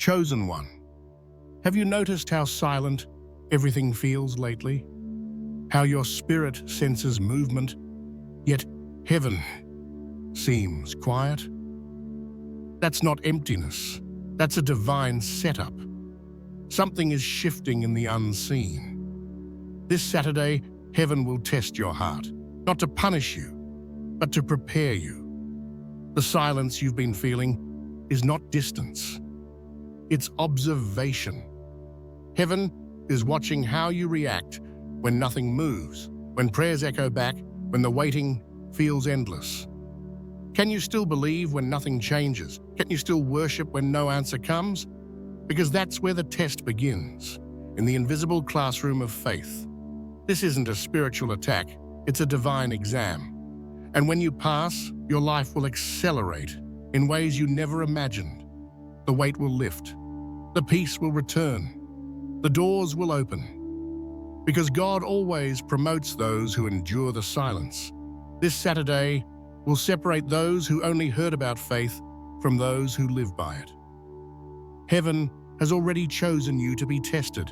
Chosen one. Have you noticed how silent everything feels lately? How your spirit senses movement, yet heaven seems quiet? That's not emptiness. That's a divine setup. Something is shifting in the unseen. This Saturday, heaven will test your heart, not to punish you, but to prepare you. The silence you've been feeling is not distance. It's observation. Heaven is watching how you react when nothing moves, when prayers echo back, when the waiting feels endless. Can you still believe when nothing changes? Can you still worship when no answer comes? Because that's where the test begins, in the invisible classroom of faith. This isn't a spiritual attack, it's a divine exam. And when you pass, your life will accelerate in ways you never imagined. The weight will lift. The peace will return. The doors will open. Because God always promotes those who endure the silence. This Saturday will separate those who only heard about faith from those who live by it. Heaven has already chosen you to be tested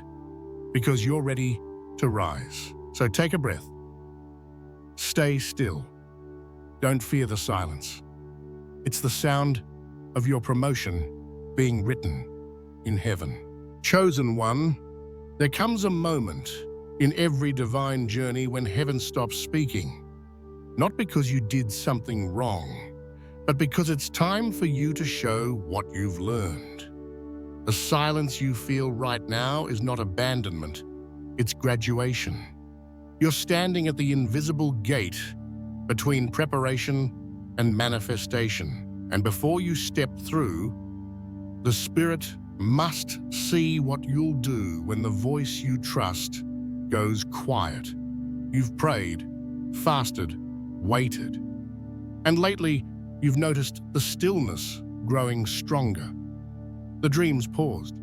because you're ready to rise. So take a breath. Stay still. Don't fear the silence. It's the sound of your promotion being written in heaven. Chosen one, there comes a moment in every divine journey when heaven stops speaking. Not because you did something wrong, but because it's time for you to show what you've learned. The silence you feel right now is not abandonment, it's graduation. You're standing at the invisible gate between preparation and manifestation. And before you step through, the Spirit must see what you'll do when the voice you trust goes quiet. You've prayed, fasted, waited. And lately, you've noticed the stillness growing stronger. The dreams paused.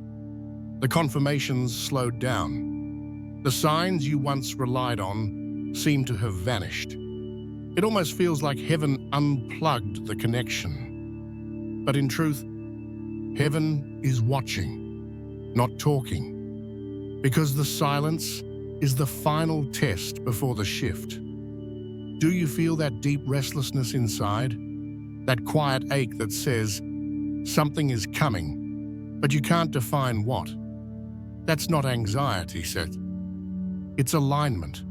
The confirmations slowed down. The signs you once relied on seem to have vanished. It almost feels like heaven unplugged the connection. But in truth, heaven is watching, not talking, because the silence is the final test before the shift. Do you feel that deep restlessness inside? That quiet ache that says something is coming, but you can't define what? That's not anxiety, Seth. It's alignment.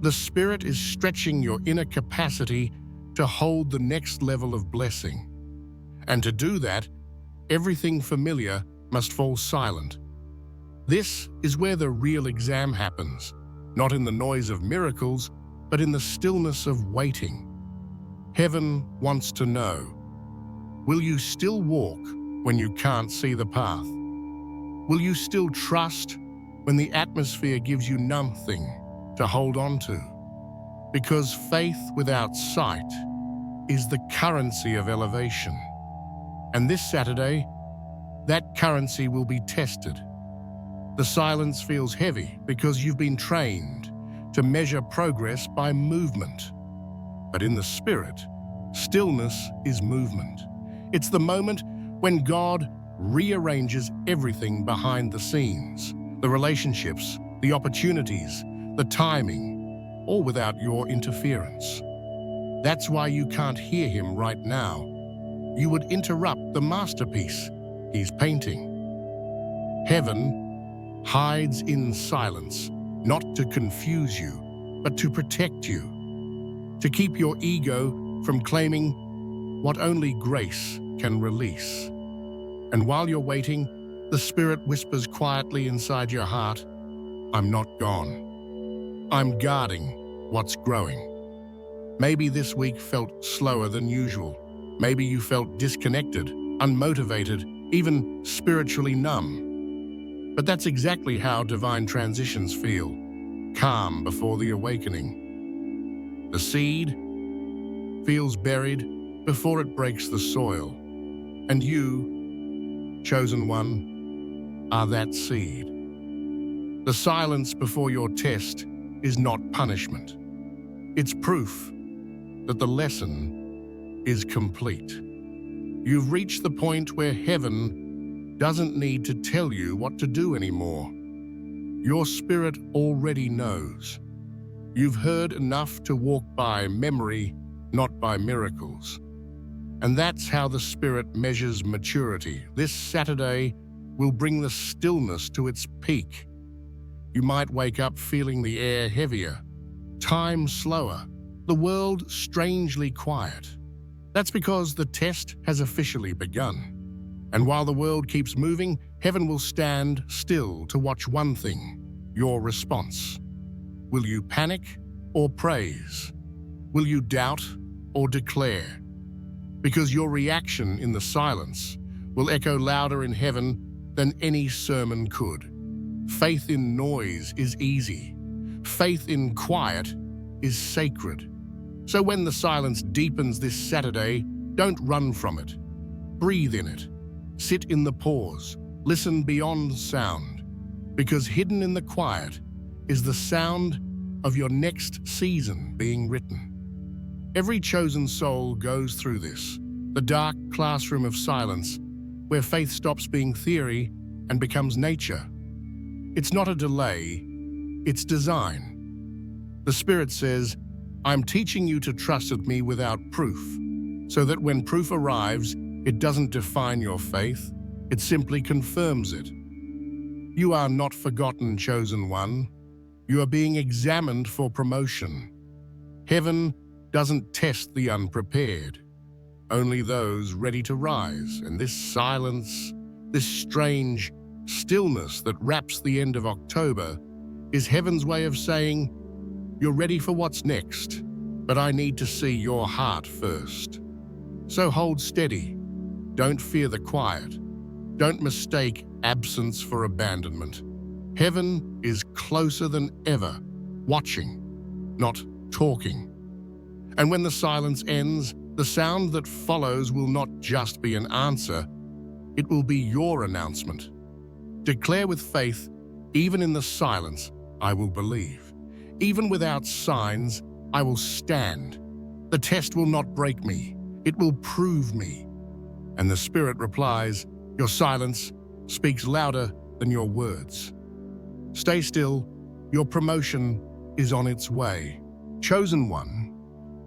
The Spirit is stretching your inner capacity to hold the next level of blessing. And to do that, everything familiar must fall silent. This is where the real exam happens, not in the noise of miracles, but in the stillness of waiting. Heaven wants to know, will you still walk when you can't see the path? Will you still trust when the atmosphere gives you nothing to hold on to? Because faith without sight is the currency of elevation. And this Saturday, that currency will be tested. The silence feels heavy because you've been trained to measure progress by movement. But in the Spirit, stillness is movement. It's the moment when God rearranges everything behind the scenes, the relationships, the opportunities, the timing, all without your interference. That's why you can't hear him right now. You would interrupt the masterpiece he's painting. Heaven hides in silence, not to confuse you, but to protect you, to keep your ego from claiming what only grace can release. And while you're waiting, the Spirit whispers quietly inside your heart, I'm not gone. I'm guarding what's growing. Maybe this week felt slower than usual. Maybe you felt disconnected, unmotivated, even spiritually numb. But that's exactly how divine transitions feel, calm before the awakening. The seed feels buried before it breaks the soil. And you, chosen one, are that seed. The silence before your test is not punishment. It's proof that the lesson is complete. You've reached the point where heaven doesn't need to tell you what to do anymore. Your spirit already knows. You've heard enough to walk by memory, not by miracles. And that's how the Spirit measures maturity. This Saturday will bring the stillness to its peak. You might wake up feeling the air heavier, time slower, the world strangely quiet. That's because the test has officially begun. And while the world keeps moving, heaven will stand still to watch one thing: your response. Will you panic or praise? Will you doubt or declare? Because your reaction in the silence will echo louder in heaven than any sermon could. Faith in noise is easy. Faith in quiet is sacred. So when the silence deepens this Saturday, don't run from it. Breathe in it. Sit in the pause. Listen beyond sound. Because hidden in the quiet is the sound of your next season being written. Every chosen soul goes through this, the dark classroom of silence, where faith stops being theory and becomes nature. It's not a delay, it's design. The Spirit says, I'm teaching you to trust me without proof, so that when proof arrives, it doesn't define your faith, it simply confirms it. You are not forgotten, chosen one. You are being examined for promotion. Heaven doesn't test the unprepared, only those ready to rise. And this silence, this strange stillness that wraps the end of October, is heaven's way of saying, you're ready for what's next, but I need to see your heart first. So hold steady. Don't fear the quiet. Don't mistake absence for abandonment. Heaven is closer than ever, watching, not talking. And when the silence ends, the sound that follows will not just be an answer, it will be your announcement. Declare with faith, even in the silence, I will believe. Even without signs, I will stand. The test will not break me, it will prove me. And the Spirit replies, your silence speaks louder than your words. Stay still, your promotion is on its way. Chosen one,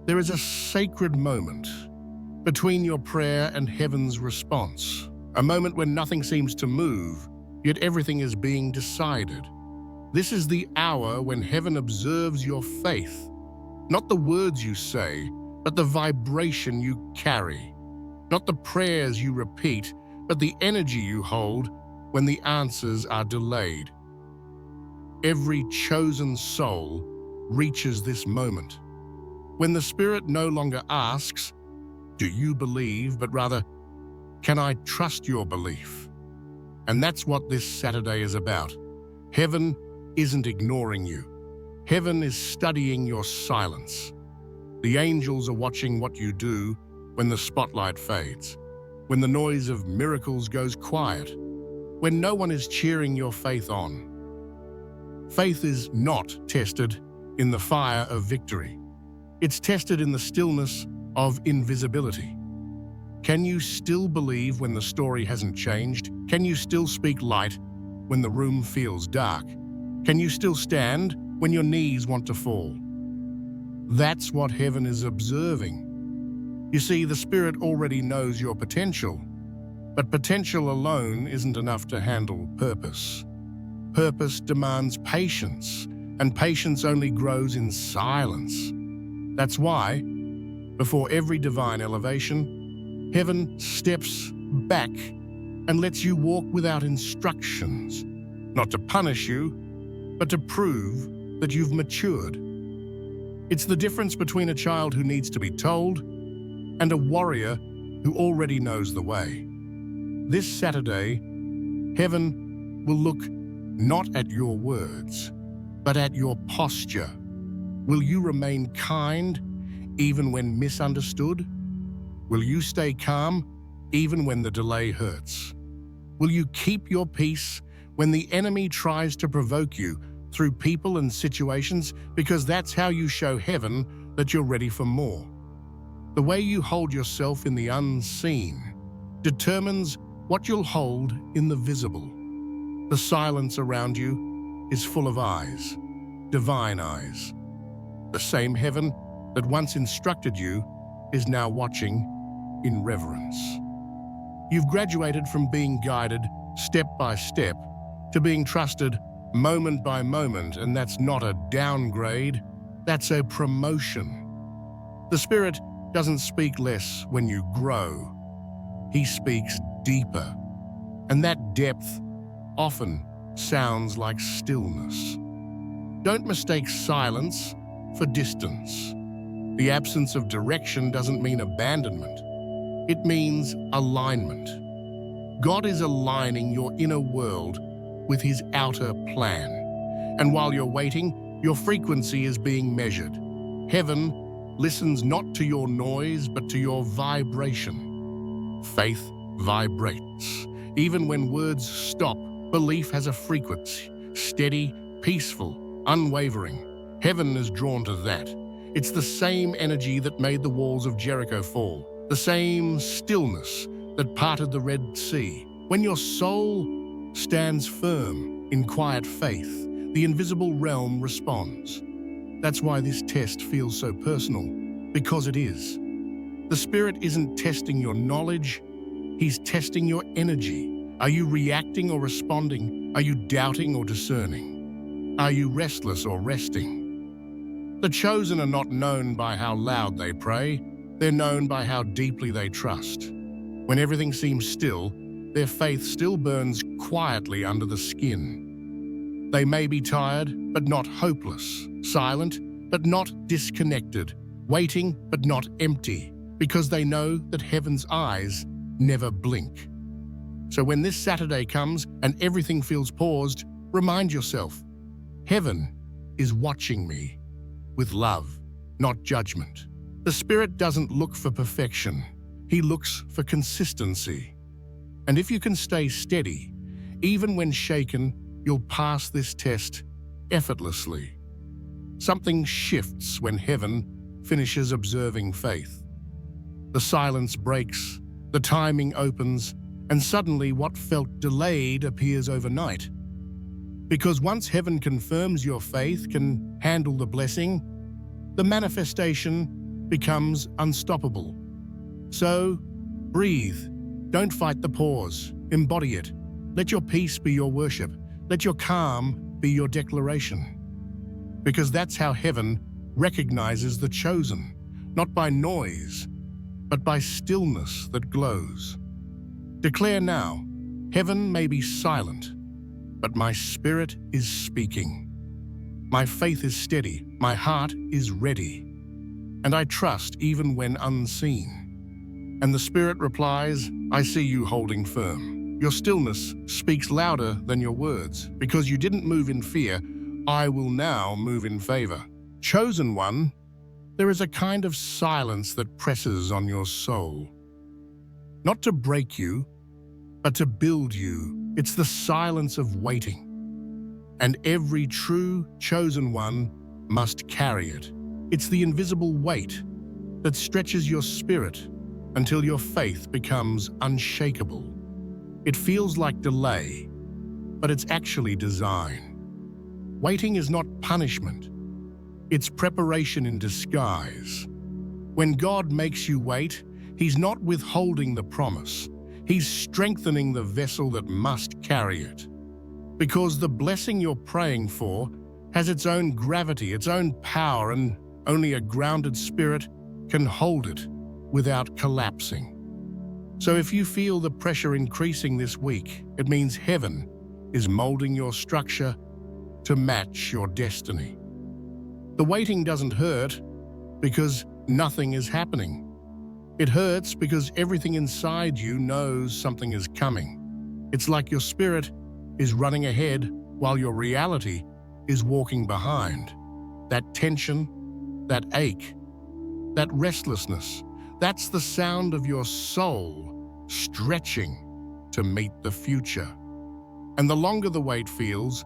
there is a sacred moment between your prayer and heaven's response. A moment when nothing seems to move, yet everything is being decided. This is the hour when heaven observes your faith, not the words you say, but the vibration you carry, not the prayers you repeat, but the energy you hold when the answers are delayed. Every chosen soul reaches this moment, when the Spirit no longer asks, do you believe, but rather, can I trust your belief? And that's what this Saturday is about. Heaven isn't ignoring you. Heaven is studying your silence. The angels are watching what you do when the spotlight fades, when the noise of miracles goes quiet, when no one is cheering your faith on. Faith is not tested in the fire of victory. It's tested in the stillness of invisibility. Can you still believe when the story hasn't changed? Can you still speak light when the room feels dark? Can you still stand when your knees want to fall? That's what heaven is observing. You see, the Spirit already knows your potential, but potential alone isn't enough to handle purpose. Purpose demands patience, and patience only grows in silence. That's why, before every divine elevation, heaven steps back and lets you walk without instructions, not to punish you, but to prove that you've matured. It's the difference between a child who needs to be told and a warrior who already knows the way. This Saturday, heaven will look not at your words, but at your posture. Will you remain kind even when misunderstood? Will you stay calm even when the delay hurts? Will you keep your peace when the enemy tries to provoke you through people and situations? Because that's how you show heaven that you're ready for more. The way you hold yourself in the unseen determines what you'll hold in the visible. The silence around you is full of eyes, divine eyes. The same heaven that once instructed you is now watching in reverence. You've graduated from being guided step by step to being trusted moment by moment, and that's not a downgrade, that's a promotion. The Spirit doesn't speak less when you grow. He speaks deeper, and that depth often sounds like stillness. Don't mistake silence for distance. The absence of direction doesn't mean abandonment. It means alignment. God is aligning your inner world with His outer plan. And while you're waiting, your frequency is being measured. Heaven listens not to your noise, but to your vibration. Faith vibrates. Even when words stop, belief has a frequency. Steady, peaceful, unwavering. Heaven is drawn to that. It's the same energy that made the walls of Jericho fall. The same stillness that parted the Red Sea. When your soul stands firm in quiet faith, the invisible realm responds. That's why this test feels so personal, because it is. The Spirit isn't testing your knowledge, He's testing your energy. Are you reacting or responding? Are you doubting or discerning? Are you restless or resting? The chosen are not known by how loud they pray, they're known by how deeply they trust. When everything seems still, their faith still burns quietly under the skin. They may be tired, but not hopeless, silent, but not disconnected, waiting, but not empty, because they know that heaven's eyes never blink. So when this Saturday comes and everything feels paused, remind yourself, heaven is watching me with love, not judgment. The Spirit doesn't look for perfection. He looks for consistency. And if you can stay steady, even when shaken, you'll pass this test effortlessly. Something shifts when heaven finishes observing faith. The silence breaks, the timing opens, and suddenly what felt delayed appears overnight. Because once heaven confirms your faith can handle the blessing, the manifestation becomes unstoppable. So, breathe. Don't fight the pause. Embody it. Let your peace be your worship. Let your calm be your declaration. Because that's how heaven recognizes the chosen, not by noise, but by stillness that glows. Declare now, heaven may be silent, but my spirit is speaking. My faith is steady, my heart is ready, and I trust even when unseen. And the Spirit replies, I see you holding firm. Your stillness speaks louder than your words. Because you didn't move in fear, I will now move in favor. Chosen one, there is a kind of silence that presses on your soul. Not to break you, but to build you. It's the silence of waiting. And every true chosen one must carry it. It's the invisible weight that stretches your spirit until your faith becomes unshakable. It feels like delay, but it's actually design. Waiting is not punishment. It's preparation in disguise. When God makes you wait, He's not withholding the promise. He's strengthening the vessel that must carry it. Because the blessing you're praying for has its own gravity, its own power, and only a grounded spirit can hold it without collapsing. So if you feel the pressure increasing this week, it means heaven is molding your structure to match your destiny. The waiting doesn't hurt because nothing is happening. It hurts because everything inside you knows something is coming. It's like your spirit is running ahead while your reality is walking behind. That tension, that ache, that restlessness, that's the sound of your soul stretching to meet the future. And the longer the wait feels,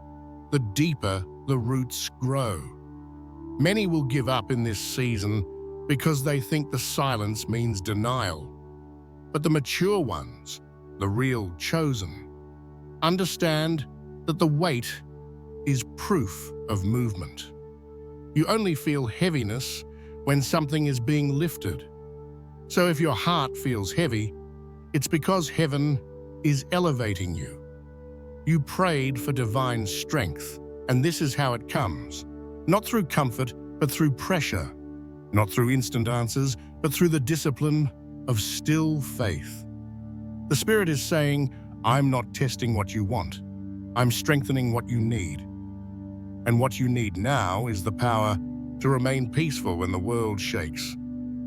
the deeper the roots grow. Many will give up in this season because they think the silence means denial. But the mature ones the real chosen, understand that the weight is proof of movement. You only feel heaviness when something is being lifted. So if your heart feels heavy, it's because heaven is elevating you. You prayed for divine strength, and this is how it comes. Not through comfort, but through pressure. Not through instant answers, but through the discipline of still faith. The Spirit is saying, I'm not testing what you want. I'm strengthening what you need. And what you need now is the power to remain peaceful when the world shakes,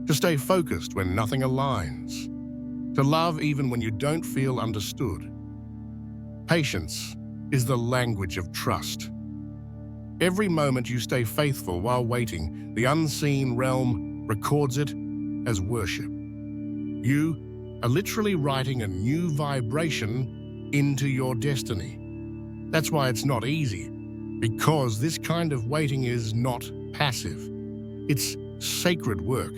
to stay focused when nothing aligns, to love even when you don't feel understood. Patience is the language of trust. Every moment you stay faithful while waiting, the unseen realm records it as worship. You are literally writing a new vibration into your destiny. That's why it's not easy, because this kind of waiting is not passive. It's sacred work.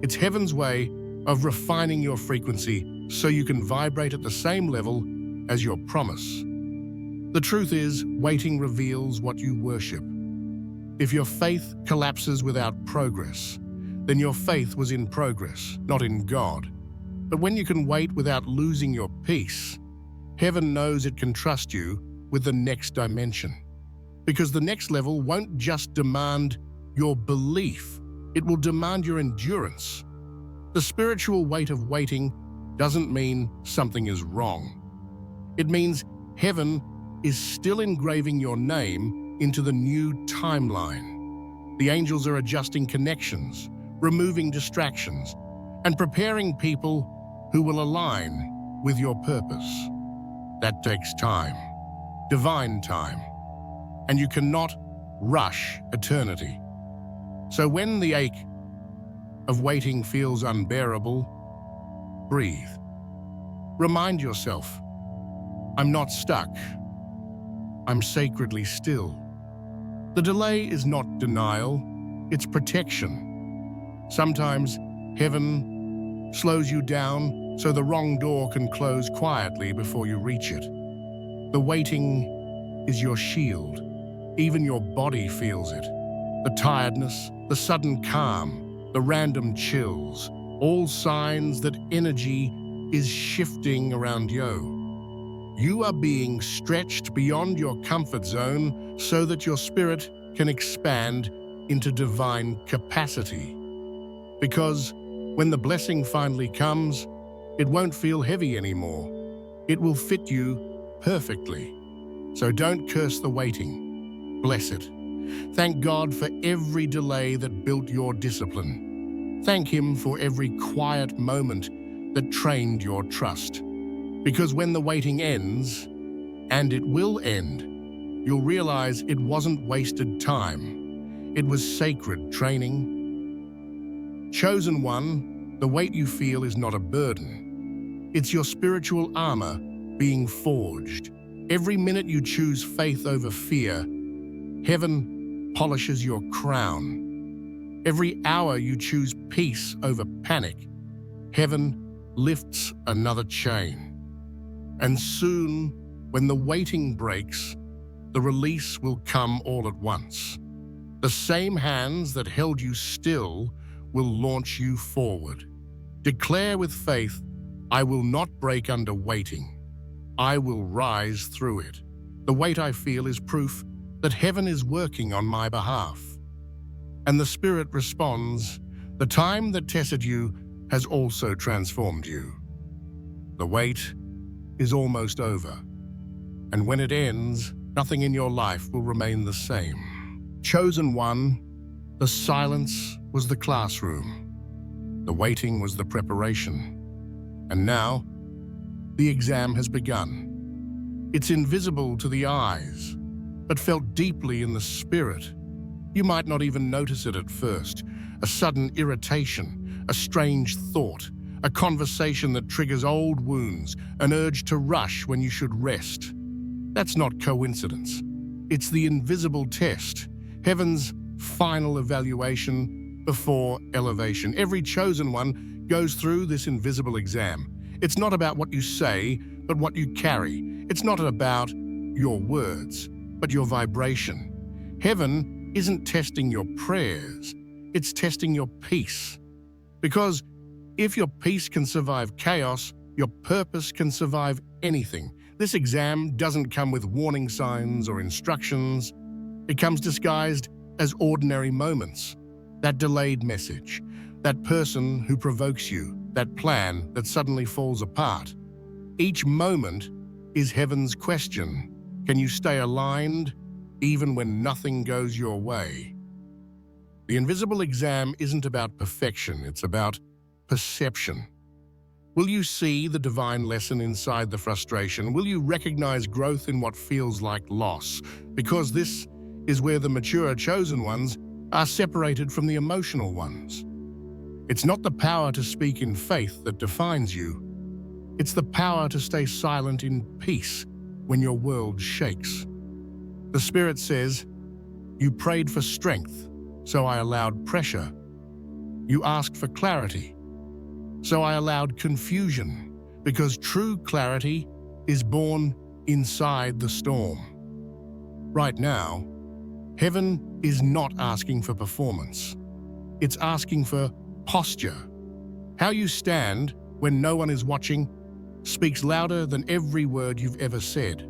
It's heaven's way of refining your frequency so you can vibrate at the same level as your promise. The truth is, waiting reveals what you worship. If your faith collapses without progress, then your faith was in progress, not in God. But when you can wait without losing your peace, heaven knows it can trust you with the next dimension. Because the next level won't just demand your belief, it will demand your endurance. The spiritual weight of waiting doesn't mean something is wrong. It means heaven is still engraving your name into the new timeline. The angels are adjusting connections, removing distractions, and preparing people who will align with your purpose. That takes time, divine time, and you cannot rush eternity. So when the ache of waiting feels unbearable, breathe. Remind yourself, I'm not stuck. I'm sacredly still. The delay is not denial, it's protection. Sometimes heaven slows you down so the wrong door can close quietly before you reach it. The waiting is your shield. Even your body feels it. The tiredness, the sudden calm, the random chills, all signs that energy is shifting around you. You are being stretched beyond your comfort zone so that your spirit can expand into divine capacity. Because when the blessing finally comes, it won't feel heavy anymore. It will fit you perfectly. So don't curse the waiting. Bless it. Thank God for every delay that built your discipline. Thank Him for every quiet moment that trained your trust. Because when the waiting ends, and it will end, you'll realize it wasn't wasted time. It was sacred training. Chosen one, the weight you feel is not a burden. It's your spiritual armor being forged. Every minute you choose faith over fear, heaven polishes your crown. Every hour you choose peace over panic, heaven lifts another chain. And soon, when the waiting breaks, the release will come all at once. The same hands that held you still will launch you forward. Declare with faith, I will not break under waiting. I will rise through it. The weight I feel is proof that heaven is working on my behalf. And the Spirit responds, the time that tested you has also transformed you. The wait is almost over. And when it ends, nothing in your life will remain the same. Chosen one, the silence was the classroom. The waiting was the preparation. And now, the exam has begun. It's invisible to the eyes, but felt deeply in the spirit. You might not even notice it at first. A sudden irritation, a strange thought, a conversation that triggers old wounds, an urge to rush when you should rest. That's not coincidence. It's the invisible test, heaven's final evaluation before elevation. Every chosen one goes through this invisible exam. It's not about what you say, but what you carry. It's not about your words, but your vibration. Heaven isn't testing your prayers, it's testing your peace. Because if your peace can survive chaos, your purpose can survive anything. This exam doesn't come with warning signs or instructions. It comes disguised as ordinary moments. That delayed message, that person who provokes you, that plan that suddenly falls apart. Each moment is heaven's question. Can you stay aligned even when nothing goes your way? The invisible exam isn't about perfection, it's about perception. Will you see the divine lesson inside the frustration? Will you recognize growth in what feels like loss? Because this is where the mature chosen ones are separated from the emotional ones. It's not the power to speak in faith that defines you. It's the power to stay silent in peace when your world shakes. The Spirit says, "You prayed for strength, so I allowed pressure. You asked for clarity, so I allowed confusion, because true clarity is born inside the storm." Right now, heaven is not asking for performance. It's asking for posture. How you stand when no one is watching speaks louder than every word you've ever said.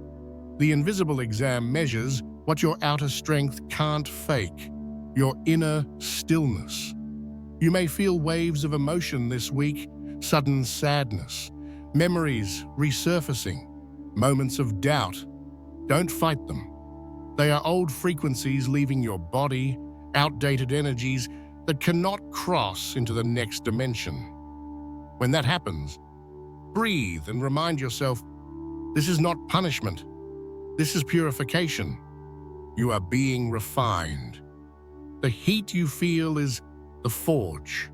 The invisible exam measures what your outer strength can't fake, your inner stillness. You may feel waves of emotion this week, sudden sadness, memories resurfacing, moments of doubt. Don't fight them. They are old frequencies leaving your body, outdated energies that cannot cross into the next dimension. When that happens, breathe and remind yourself, this is not punishment. This is purification. You are being refined. The heat you feel is the forge.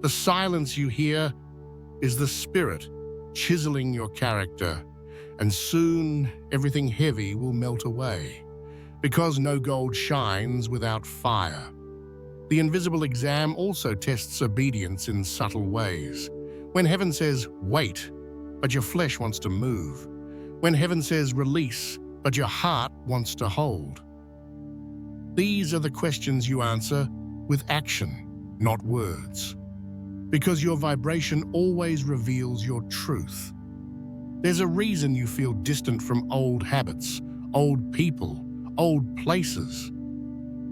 The silence you hear is the Spirit chiseling your character, and soon everything heavy will melt away, because no gold shines without fire. The invisible exam also tests obedience in subtle ways. When heaven says, wait, but your flesh wants to move. When heaven says, release, but your heart wants to hold. These are the questions you answer with action, not words. Because your vibration always reveals your truth. There's a reason you feel distant from old habits, old people, old places.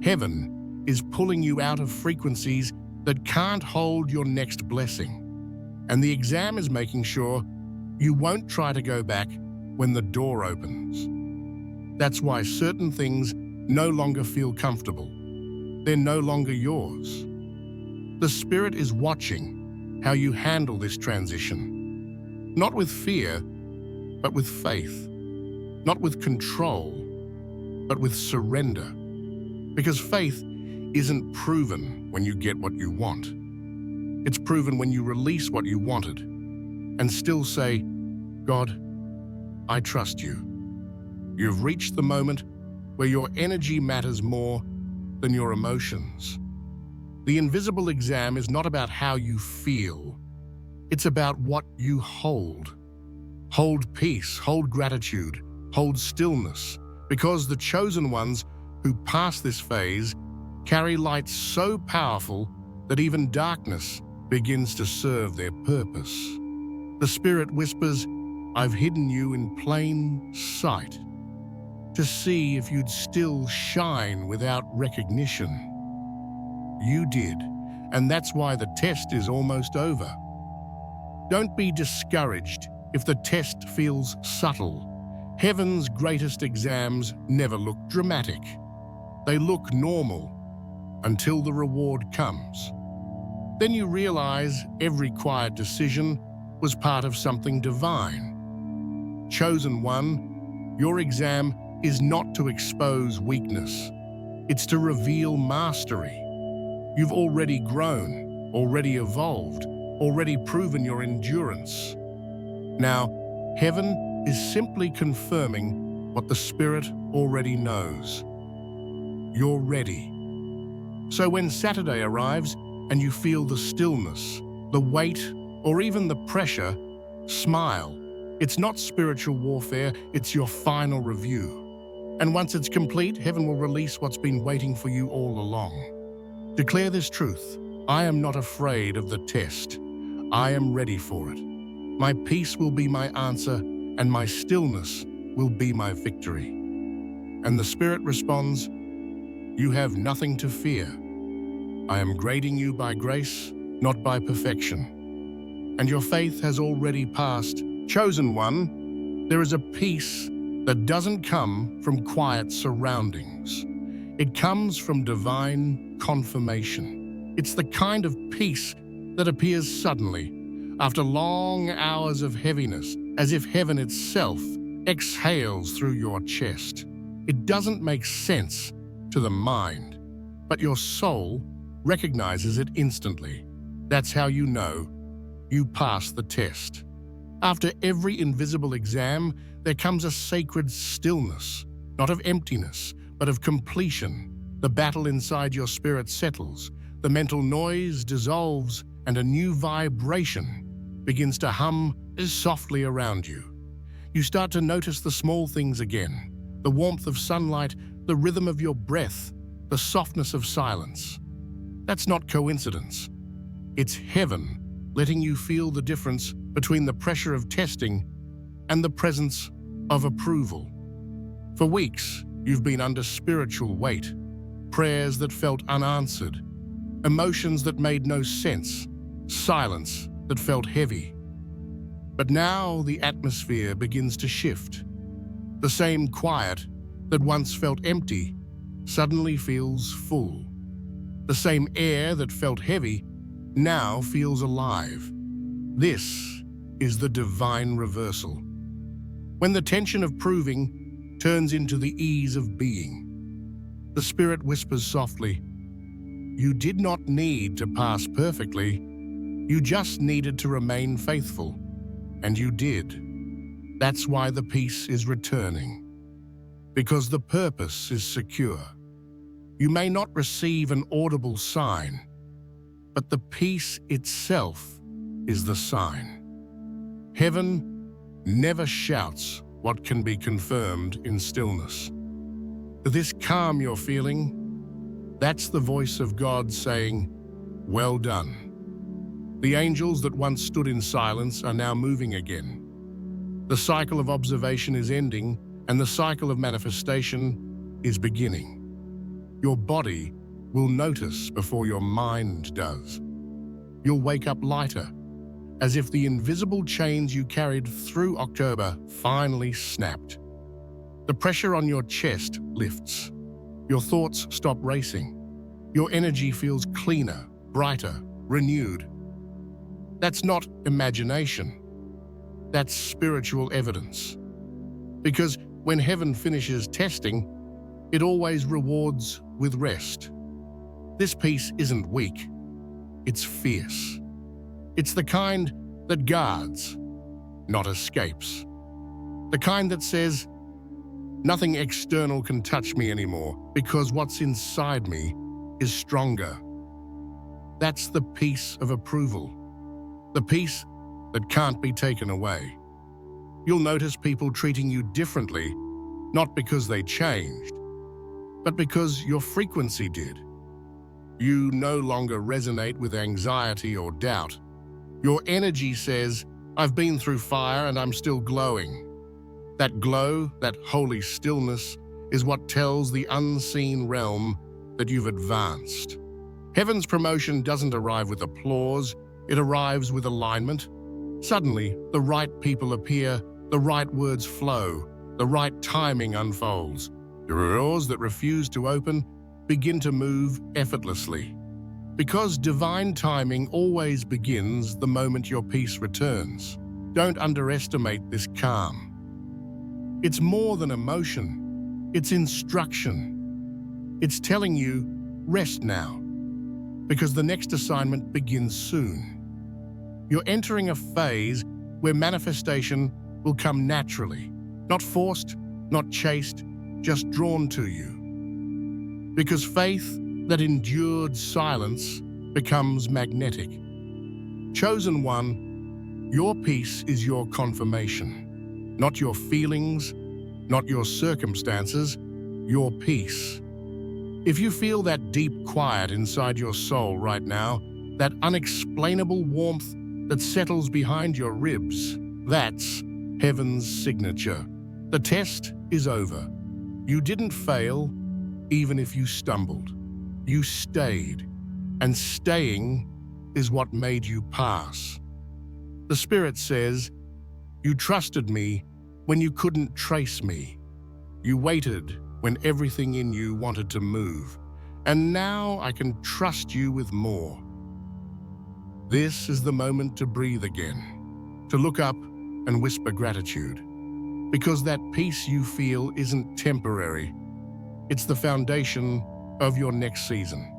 Heaven is pulling you out of frequencies that can't hold your next blessing. And the exam is making sure you won't try to go back when the door opens. That's why certain things no longer feel comfortable. They're no longer yours. The Spirit is watching how you handle this transition. Not with fear, but with faith. Not with control, but with surrender. Because faith isn't proven when you get what you want. It's proven when you release what you wanted and still say, God, I trust you. You've reached the moment where your energy matters more than your emotions. The invisible exam is not about how you feel. It's about what you hold. Hold peace, hold gratitude, hold stillness, because the chosen ones who pass this phase carry light so powerful that even darkness begins to serve their purpose. The Spirit whispers, I've hidden you in plain sight, to see if you'd still shine without recognition. You did, and that's why the test is almost over. Don't be discouraged if the test feels subtle. Heaven's greatest exams never look dramatic. They look normal until the reward comes. Then you realize every quiet decision was part of something divine. Chosen one, your exam is not to expose weakness. It's to reveal mastery. You've already grown, already evolved, already proven your endurance. Now, heaven is simply confirming what the Spirit already knows. You're ready. So when Saturday arrives and you feel the stillness, the weight, or even the pressure, Smile. It's not spiritual warfare, it's your final review. And once it's complete, heaven will release what's been waiting for you all along. Declare this truth. I am not afraid of the test. I am ready for it. My peace will be my answer, and my stillness will be my victory. And the Spirit responds, you have nothing to fear. I am grading you by grace, not by perfection. And your faith has already passed. Chosen one, there is a peace that doesn't come from quiet surroundings. It comes from divine confirmation. It's the kind of peace that appears suddenly, after long hours of heaviness, as if heaven itself exhales through your chest. It doesn't make sense to the mind, but your soul recognizes it instantly. That's how you know you passed the test. After every invisible exam, there comes a sacred stillness, not of emptiness, but of completion. The battle inside your spirit settles, the mental noise dissolves, and a new vibration begins to hum softly around you. You start to notice the small things again, the warmth of sunlight, the rhythm of your breath, the softness of silence. That's not coincidence. It's heaven letting you feel the difference between the pressure of testing and the presence of approval. For weeks, you've been under spiritual weight, prayers that felt unanswered, emotions that made no sense, silence that felt heavy. But now the atmosphere begins to shift. The same quiet that once felt empty suddenly feels full. The same air that felt heavy now feels alive. This is the divine reversal. When the tension of proving turns into the ease of being, the Spirit whispers softly, you did not need to pass perfectly, you just needed to remain faithful, and you did. That's why the peace is returning, because the purpose is secure. You may not receive an audible sign, but the peace itself is the sign. Heaven never shouts what can be confirmed in stillness. This calm you're feeling, that's the voice of God saying, well done. The angels that once stood in silence are now moving again. The cycle of observation is ending, and the cycle of manifestation is beginning. Your body will notice before your mind does. You'll wake up lighter, as if the invisible chains you carried through October finally snapped. The pressure on your chest lifts. Your thoughts stop racing. Your energy feels cleaner, brighter, renewed. That's not imagination. That's spiritual evidence. Because when heaven finishes testing, it always rewards with rest. This peace isn't weak. It's fierce. It's the kind that guards, not escapes. The kind that says, nothing external can touch me anymore because what's inside me is stronger. That's the peace of approval. The peace that can't be taken away. You'll notice people treating you differently, not because they changed, but because your frequency did. You no longer resonate with anxiety or doubt. Your energy says, I've been through fire and I'm still glowing. That glow, that holy stillness, is what tells the unseen realm that you've advanced. Heaven's promotion doesn't arrive with applause, it arrives with alignment. Suddenly, the right people appear, the right words flow, the right timing unfolds. The doors that refuse to open begin to move effortlessly. Because divine timing always begins the moment your peace returns. Don't underestimate this calm. It's more than emotion. It's instruction. It's telling you, rest now, because the next assignment begins soon. You're entering a phase where manifestation will come naturally, not forced, not chased, just drawn to you. Because faith that endured silence becomes magnetic. Chosen one, Your peace is your confirmation, not your feelings, not your circumstances, your peace. If you feel that deep quiet inside your soul right now, that unexplainable warmth that settles behind your ribs, that's heaven's signature. The test is over. You didn't fail, even if you stumbled. You stayed, and staying is what made you pass. The Spirit says, you trusted me when you couldn't trace me. You waited when everything in you wanted to move, and now I can trust you with more. This is the moment to breathe again, to look up and whisper gratitude, because that peace you feel isn't temporary. It's the foundation of your next season.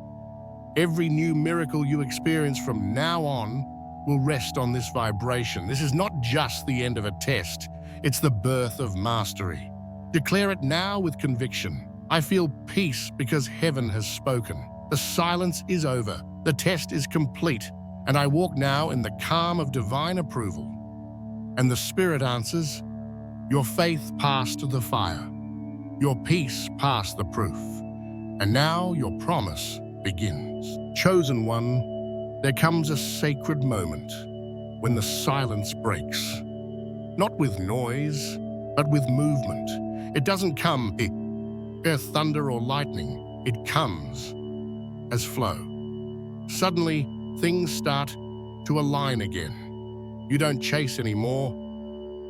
Every new miracle you experience from now on will rest on this vibration. This is not just the end of a test, it's the birth of mastery. Declare it now with conviction. I feel peace because heaven has spoken. The silence is over, the test is complete, and I walk now in the calm of divine approval. And the Spirit answers, your faith passed the fire, your peace passed the proof, and now your promise begins. Chosen one, there comes a sacred moment when the silence breaks. Not with noise, but with movement. It doesn't come as thunder or lightning. It comes as flow. Suddenly, things start to align again. You don't chase anymore.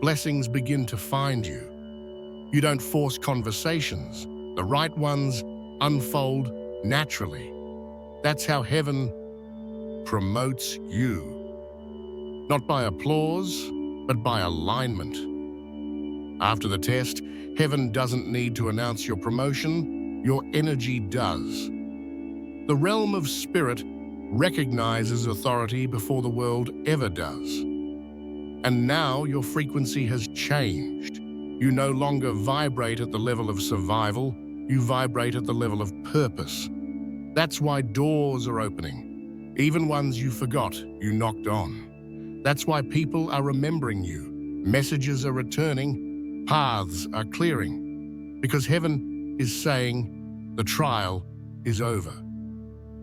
Blessings begin to find you. You don't force conversations. The right ones unfold naturally. That's how heaven promotes you. Not by applause, but by alignment. After the test, heaven doesn't need to announce your promotion, your energy does. The realm of spirit recognizes authority before the world ever does. And now your frequency has changed. You no longer vibrate at the level of survival, you vibrate at the level of purpose. That's why doors are opening, even ones you forgot you knocked on. That's why people are remembering you, messages are returning, paths are clearing, because heaven is saying the trial is over.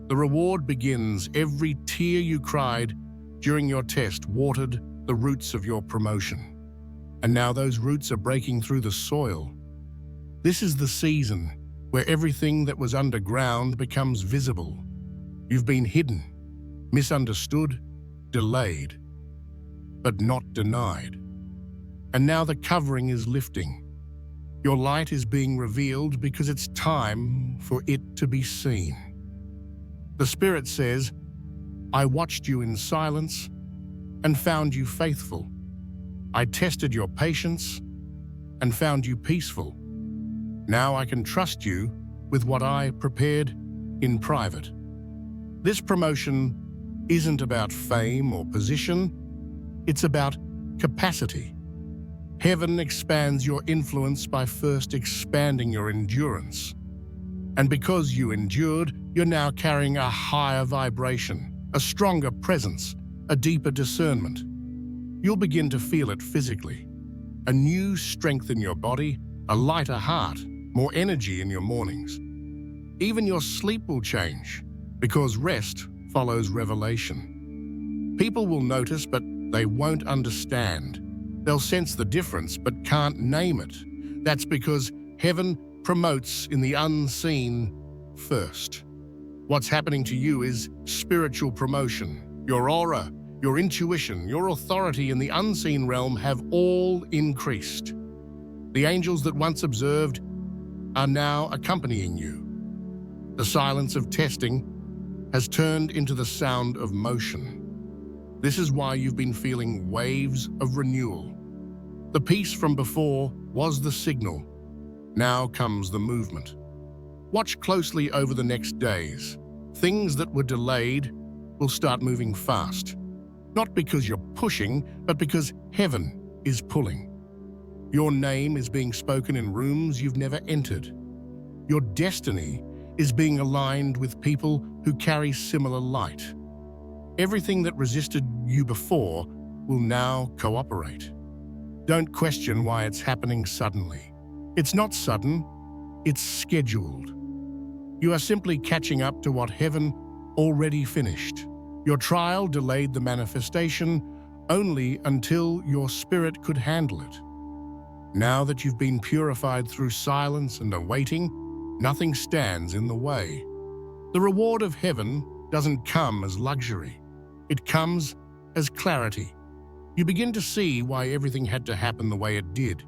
The reward begins. Every tear you cried during your test watered the roots of your promotion. And now those roots are breaking through the soil. This is the season where everything that was underground becomes visible. You've been hidden, misunderstood, delayed, but not denied. And now the covering is lifting. Your light is being revealed because it's time for it to be seen. The Spirit says, I watched you in silence and found you faithful. I tested your patience and found you peaceful. Now I can trust you with what I prepared in private. This promotion isn't about fame or position, it's about capacity. Heaven expands your influence by first expanding your endurance. And because you endured, you're now carrying a higher vibration, a stronger presence, a deeper discernment. You'll begin to feel it physically. A new strength in your body, a lighter heart, more energy in your mornings. Even your sleep will change, because rest follows revelation. People will notice, but they won't understand. They'll sense the difference, but can't name it. That's because heaven promotes in the unseen first. What's happening to you is spiritual promotion. Your aura, your intuition, your authority in the unseen realm have all increased. The angels that once observed are now accompanying you. The silence of testing has turned into the sound of motion. This is why you've been feeling waves of renewal. The peace from before was the signal. Now comes the movement. Watch closely over the next days. Things that were delayed will start moving fast. Not because you're pushing, but because heaven is pulling. Your name is being spoken in rooms you've never entered. Your destiny is being aligned with people who carry similar light. Everything that resisted you before will now cooperate. Don't question why it's happening suddenly. It's not sudden, it's scheduled. You are simply catching up to what heaven already finished. Your trial delayed the manifestation only until your spirit could handle it. Now that you've been purified through silence and awaiting, nothing stands in the way. The reward of heaven doesn't come as luxury. It comes as clarity. You begin to see why everything had to happen the way it did.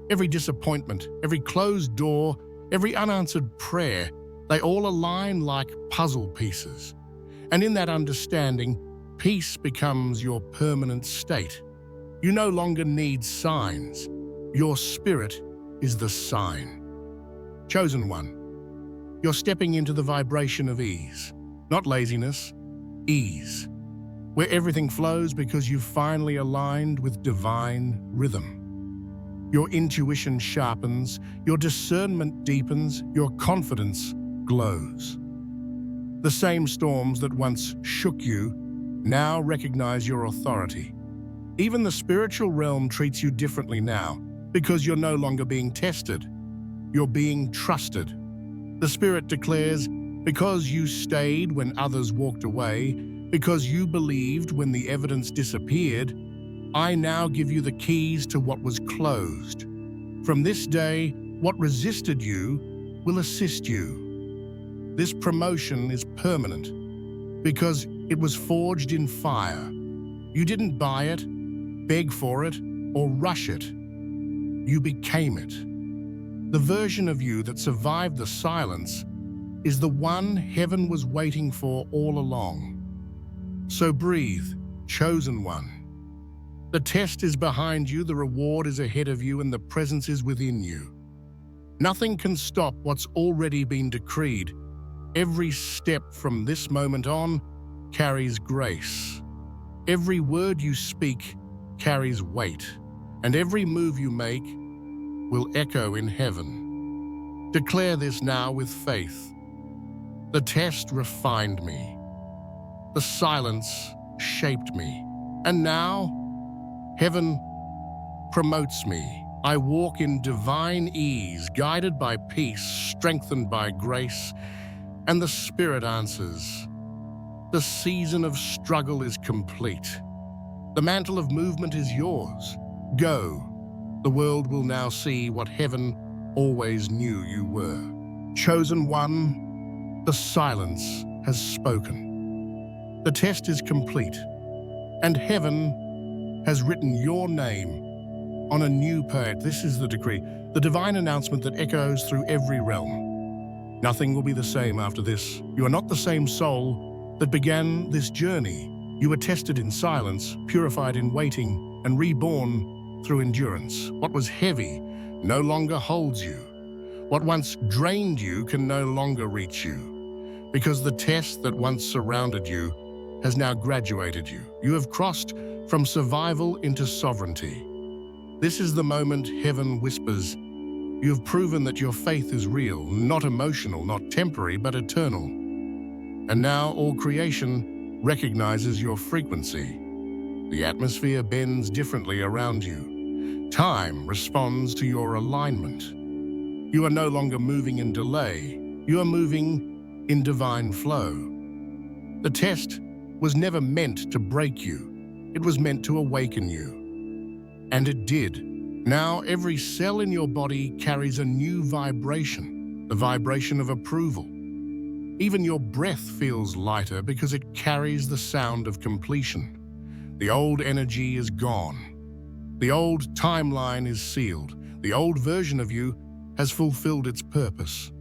Every disappointment, every closed door, every unanswered prayer, they all align like puzzle pieces. And in that understanding, peace becomes your permanent state. You no longer need signs. Your spirit is the sign. Chosen one, you're stepping into the vibration of ease, not laziness, ease, where everything flows because you've finally aligned with divine rhythm. Your intuition sharpens, your discernment deepens, your confidence glows. The same storms that once shook you now recognize your authority. Even the spiritual realm treats you differently now because you're no longer being tested. You're being trusted. The Spirit declares, because you stayed when others walked away, because you believed when the evidence disappeared, I now give you the keys to what was closed. From this day, what resisted you will assist you. This promotion is permanent because it was forged in fire. You didn't buy it, beg for it, or rush it. You became it. The version of you that survived the silence is the one heaven was waiting for all along. So breathe, chosen one. The test is behind you, the reward is ahead of you, and the presence is within you. Nothing can stop what's already been decreed. Every step from this moment on carries grace. Every word you speak carries weight, and every move you make will echo in heaven. Declare this now with faith. The test refined me. The silence shaped me. And now, heaven promotes me. I walk in divine ease, guided by peace, strengthened by grace, and the Spirit answers. The season of struggle is complete. The mantle of movement is yours. Go. The world will now see what heaven always knew you were. Chosen one, the silence has spoken. The test is complete, and heaven has written your name on a new page. This is the decree, the divine announcement that echoes through every realm. Nothing will be the same after this. You are not the same soul that began this journey. You were tested in silence, purified in waiting, and reborn through endurance. What was heavy no longer holds you. What once drained you can no longer reach you, because the test that once surrounded you has now graduated you. You have crossed from survival into sovereignty. This is the moment heaven whispers, you have proven that your faith is real, not emotional, not temporary, but eternal. And now all creation recognizes your frequency. The atmosphere bends differently around you. Time responds to your alignment. You are no longer moving in delay. You are moving in divine flow. The test was never meant to break you. It was meant to awaken you. And it did. Now every cell in your body carries a new vibration, the vibration of approval. Even your breath feels lighter because it carries the sound of completion. The old energy is gone. The old timeline is sealed. The old version of you has fulfilled its purpose.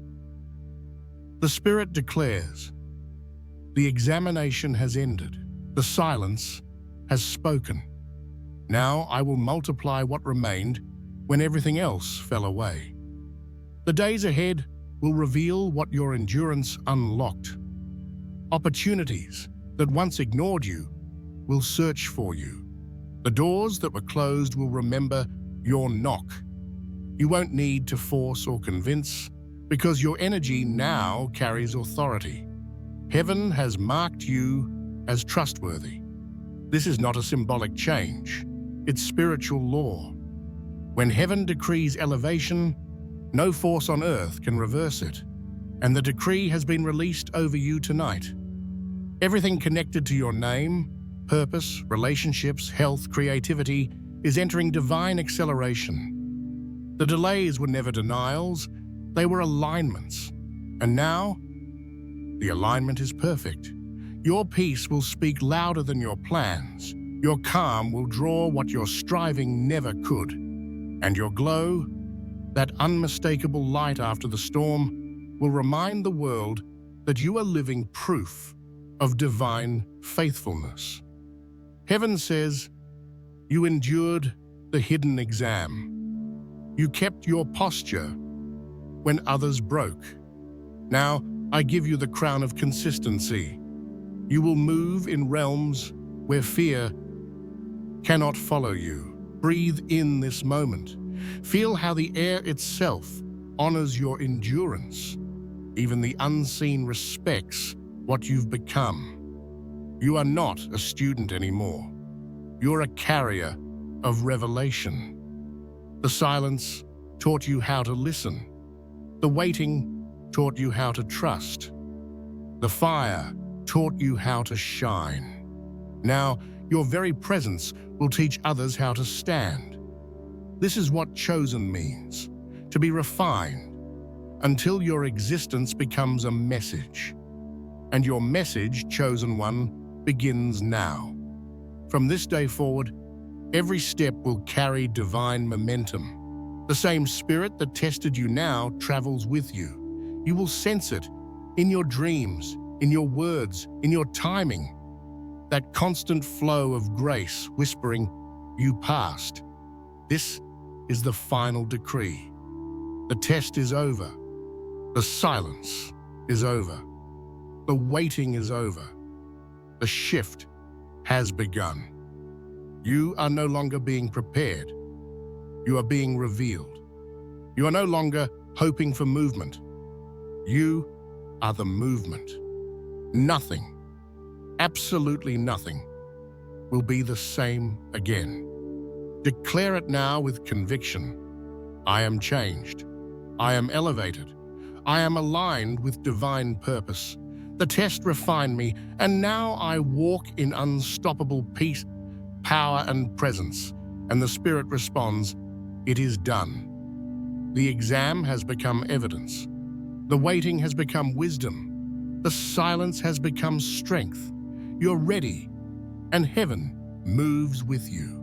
The Spirit declares, the examination has ended. The silence has spoken. Now I will multiply what remained when everything else fell away. The days ahead will reveal what your endurance unlocked. Opportunities that once ignored you will search for you. The doors that were closed will remember your knock. You won't need to force or convince, because your energy now carries authority. Heaven has marked you as trustworthy. This is not a symbolic change. It's spiritual law. When heaven decrees elevation, no force on earth can reverse it. And the decree has been released over you tonight. Everything connected to your name, purpose, relationships, health, creativity is entering divine acceleration. The delays were never denials, they were alignments. And now, the alignment is perfect. Your peace will speak louder than your plans. Your calm will draw what your striving never could. And your glow, that unmistakable light after the storm, will remind the world that you are living proof of divine faithfulness. Heaven says, you endured the hidden exam. You kept your posture when others broke. Now, I give you the crown of consistency. You will move in realms where fear cannot follow you. Breathe in this moment. Feel how the air itself honors your endurance. Even the unseen respects what you've become. You are not a student anymore. You're a carrier of revelation. The silence taught you how to listen. The waiting taught you how to trust. The fire taught you how to shine. Now, your very presence will teach others how to stand. This is what chosen means, to be refined, until your existence becomes a message. And your message, chosen one, begins now. From this day forward, every step will carry divine momentum. The same spirit that tested you now travels with you. You will sense it in your dreams, in your words, in your timing. That constant flow of grace whispering, you passed. This is the final decree. The test is over. The silence is over. The waiting is over. The shift has begun. You are no longer being prepared. You are being revealed. You are no longer hoping for movement. You are the movement. Nothing, absolutely nothing, will be the same again. Declare it now with conviction. I am changed. I am elevated. I am aligned with divine purpose. The test refined me, and now I walk in unstoppable peace, power, and presence. And the Spirit responds, it is done. The exam has become evidence. The waiting has become wisdom. The silence has become strength. You're ready, and heaven moves with you.